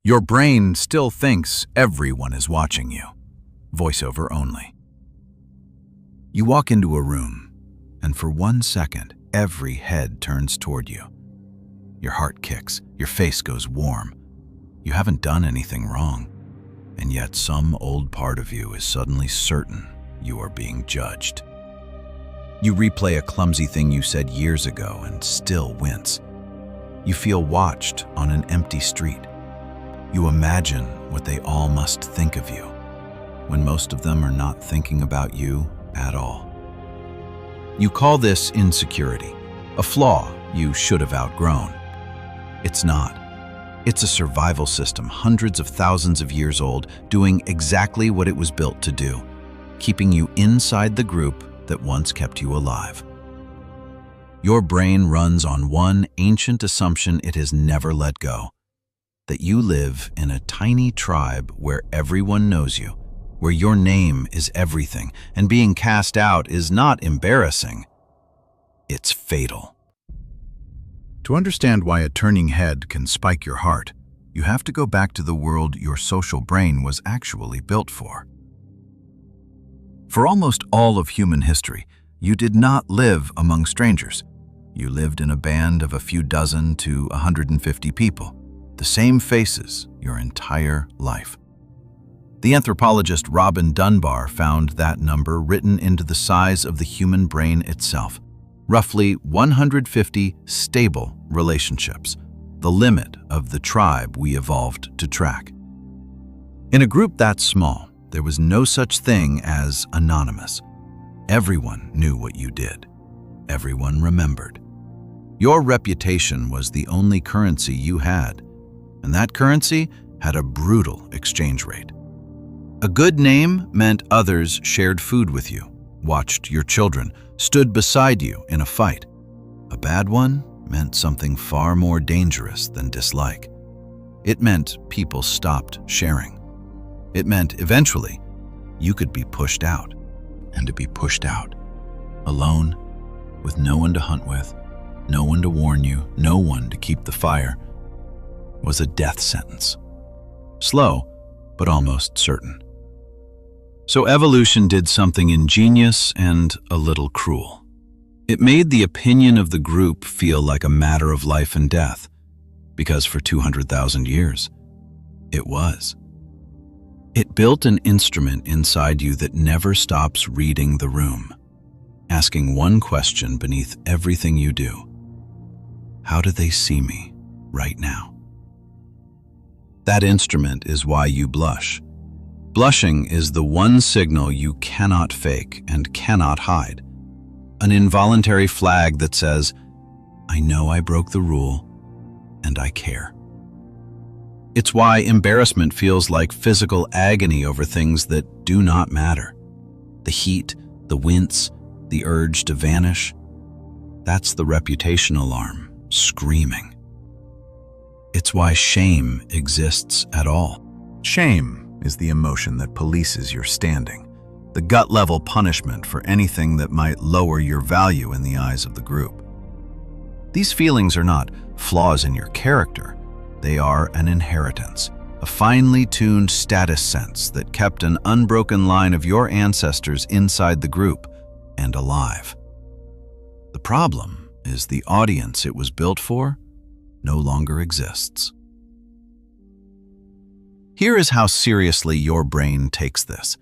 Your brain still thinks everyone is watching you. Voiceover only. You walk into a room, and for 1 second, every head turns toward you. Your heart kicks, your face goes warm. You haven't done anything wrong, and yet some old part of you is suddenly certain you are being judged. You replay a clumsy thing you said years ago and still wince. You feel watched on an empty street. You imagine what they all must think of you, when most of them are not thinking about you at all. You call this insecurity, a flaw you should have outgrown. It's not. It's a survival system hundreds of thousands of years old, doing exactly what it was built to do, keeping you inside the group that once kept you alive. Your brain runs on one ancient assumption it has never let go: that you live in a tiny tribe where everyone knows you, where your name is everything, and being cast out is not embarrassing. It's fatal. To understand why a turning head can spike your heart, you have to go back to the world your social brain was actually built for. For almost all of human history, you did not live among strangers. You lived in a band of a few dozen to 150 people, the same faces your entire life. The anthropologist Dunbar found that number written into the size of the human brain itself. Roughly 150 stable relationships, the limit of the tribe we evolved to track. In a group that small, there was no such thing as anonymous. Everyone knew what you did. Everyone remembered. Your reputation was the only currency you had, and that currency had a brutal exchange rate. A good name meant others shared food with you, watched your children, stood beside you in a fight. A bad one meant something far more dangerous than dislike. It meant people stopped sharing. It meant eventually you could be pushed out. And to be pushed out, alone, with no one to hunt with, no one to warn you, no one to keep the fire, was a death sentence. Slow, but almost certain. So evolution did something ingenious and a little cruel. It made the opinion of the group feel like a matter of life and death, because for 200,000 years, it was. It built an instrument inside you that never stops reading the room, asking one question beneath everything you do. How do they see me right now? That instrument is why you blush. Blushing is the one signal you cannot fake and cannot hide. An involuntary flag that says, I know I broke the rule, and I care. It's why embarrassment feels like physical agony over things that do not matter. The heat, the wince, the urge to vanish. That's the reputation alarm, screaming. It's why shame exists at all. Shame is the emotion that polices your standing, the gut-level punishment for anything that might lower your value in the eyes of the group. These feelings are not flaws in your character. They are an inheritance, a finely tuned status sense that kept an unbroken line of your ancestors inside the group and alive. The problem is the audience it was built for no longer exists. Here is how seriously your brain takes this.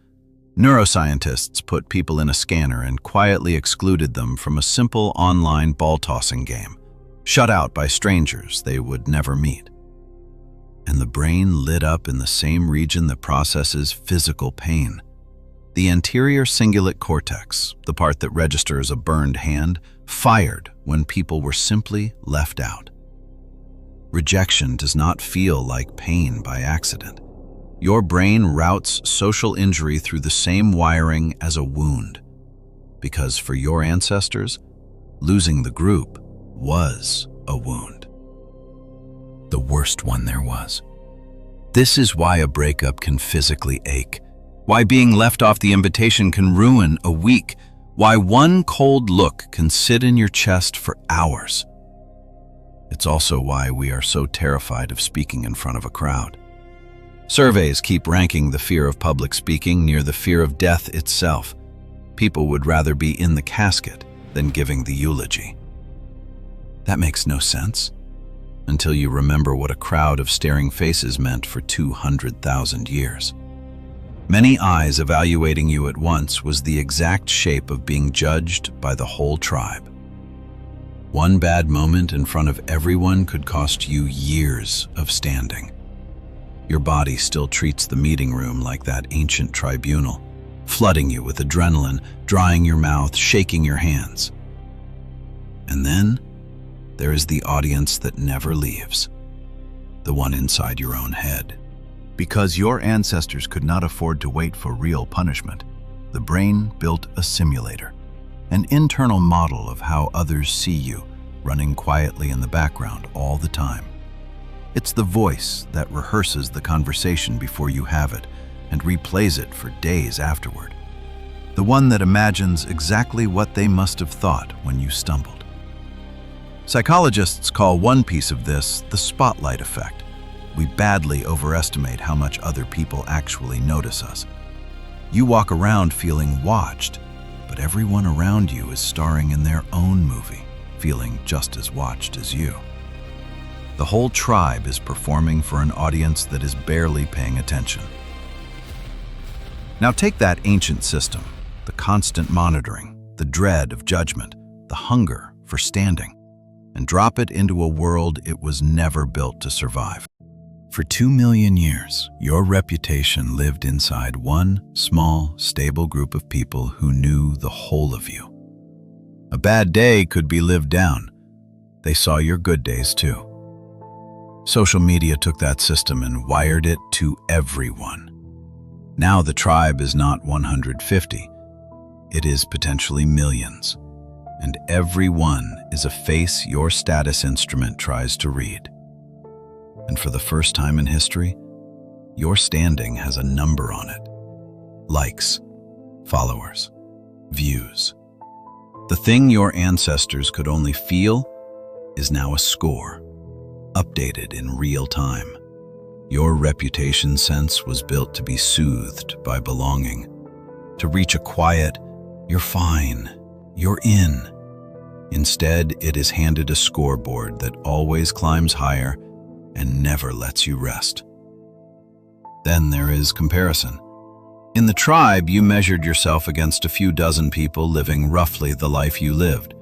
Neuroscientists put people in a scanner and quietly excluded them from a simple online ball-tossing game, shut out by strangers they would never meet. And the brain lit up in the same region that processes physical pain. The anterior cingulate cortex, the part that registers a burned hand, fired when people were simply left out. Rejection does not feel like pain by accident. Your brain routes social injury through the same wiring as a wound, because for your ancestors, losing the group was a wound. The worst one there was. This is why a breakup can physically ache, why being left off the invitation can ruin a week, why one cold look can sit in your chest for hours. It's also why we are so terrified of speaking in front of a crowd. Surveys keep ranking the fear of public speaking near the fear of death itself. People would rather be in the casket than giving the eulogy. That makes no sense until you remember what a crowd of staring faces meant for 200,000 years. Many eyes evaluating you at once was the exact shape of being judged by the whole tribe. One bad moment in front of everyone could cost you years of standing. Your body still treats the meeting room like that ancient tribunal, flooding you with adrenaline, drying your mouth, shaking your hands. And then there is the audience that never leaves, the one inside your own head. Because your ancestors could not afford to wait for real punishment, the brain built a simulator, an internal model of how others see you, running quietly in the background all the time. It's the voice that rehearses the conversation before you have it and replays it for days afterward. The one that imagines exactly what they must have thought when you stumbled. Psychologists call one piece of this the spotlight effect. We badly overestimate how much other people actually notice us. You walk around feeling watched, but everyone around you is starring in their own movie, feeling just as watched as you. The whole tribe is performing for an audience that is barely paying attention. Now take that ancient system, the constant monitoring, the dread of judgment, the hunger for standing, and drop it into a world it was never built to survive. For 2 million years, your reputation lived inside one small, stable group of people who knew the whole of you. A bad day could be lived down. They saw your good days too. Social media took that system and wired it to everyone. Now the tribe is not 150. It is potentially millions. And every one is a face your status instrument tries to read. And for the first time in history, your standing has a number on it. Likes, followers, views. The thing your ancestors could only feel is now a score, updated in real time. Your reputation sense was built to be soothed by belonging, to reach a quiet, "You're fine, you're in." Instead, it is handed a scoreboard that always climbs higher and never lets you rest. Then there is comparison. In the tribe, you measured yourself against a few dozen people living roughly the life you lived.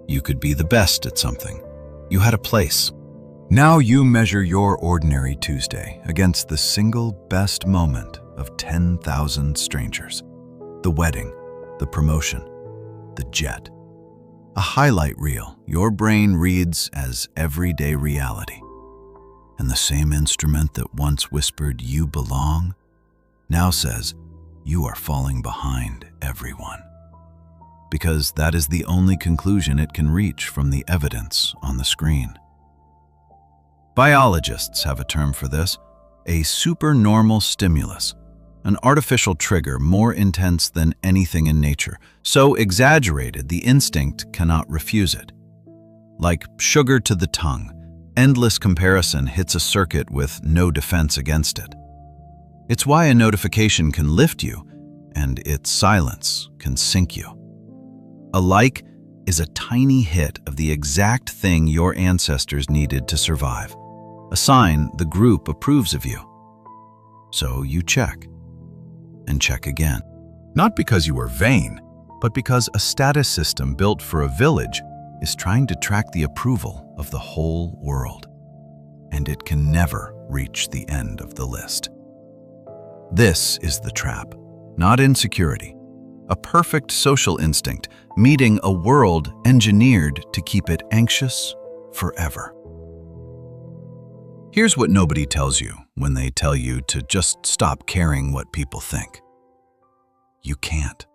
You could be the best at something. You had a place. Now you measure your ordinary Tuesday against the single best moment of 10,000 strangers. The wedding, the promotion, the jet. A highlight reel your brain reads as everyday reality. And the same instrument that once whispered, "You belong," now says, "You are falling behind everyone." Because that is the only conclusion it can reach from the evidence on the screen. Biologists have a term for this, a supernormal stimulus, an artificial trigger more intense than anything in nature, so exaggerated the instinct cannot refuse it. Like sugar to the tongue, endless comparison hits a circuit with no defense against it. It's why a notification can lift you, and its silence can sink you. A like is a tiny hit of the exact thing your ancestors needed to survive, a sign the group approves of you. So you check, and check again. Not because you are vain, but because a status system built for a village is trying to track the approval of the whole world. And it can never reach the end of the list. This is the trap, not insecurity. A perfect social instinct meeting a world engineered to keep it anxious forever. Here's what nobody tells you when they tell you to just stop caring what people think. You can't.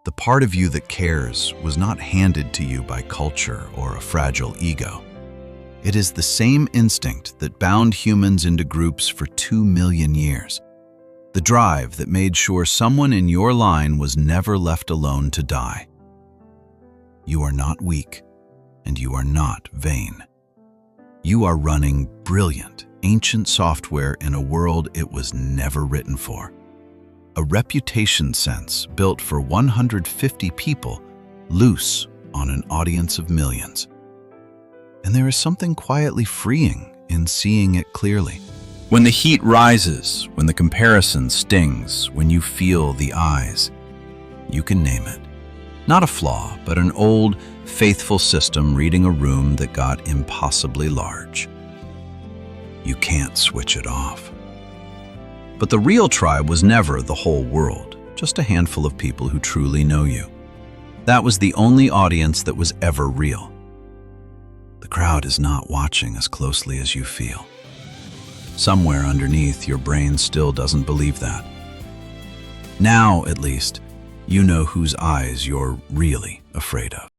The part of you that cares was not handed to you by culture or a fragile ego. It is the same instinct that bound humans into groups for 2 million years. The drive that made sure someone in your line was never left alone to die. You are not weak, and you are not vain. You are running brilliant, ancient software in a world it was never written for. A reputation sense built for 150 people, loose on an audience of millions. And there is something quietly freeing in seeing it clearly. When the heat rises, when the comparison stings, when you feel the eyes, you can name it. Not a flaw, but an old, faithful system reading a room that got impossibly large. You can't switch it off. But the real tribe was never the whole world, just a handful of people who truly know you. That was the only audience that was ever real. The crowd is not watching as closely as you feel. Somewhere underneath, your brain still doesn't believe that. Now, at least, you know whose eyes you're really afraid of.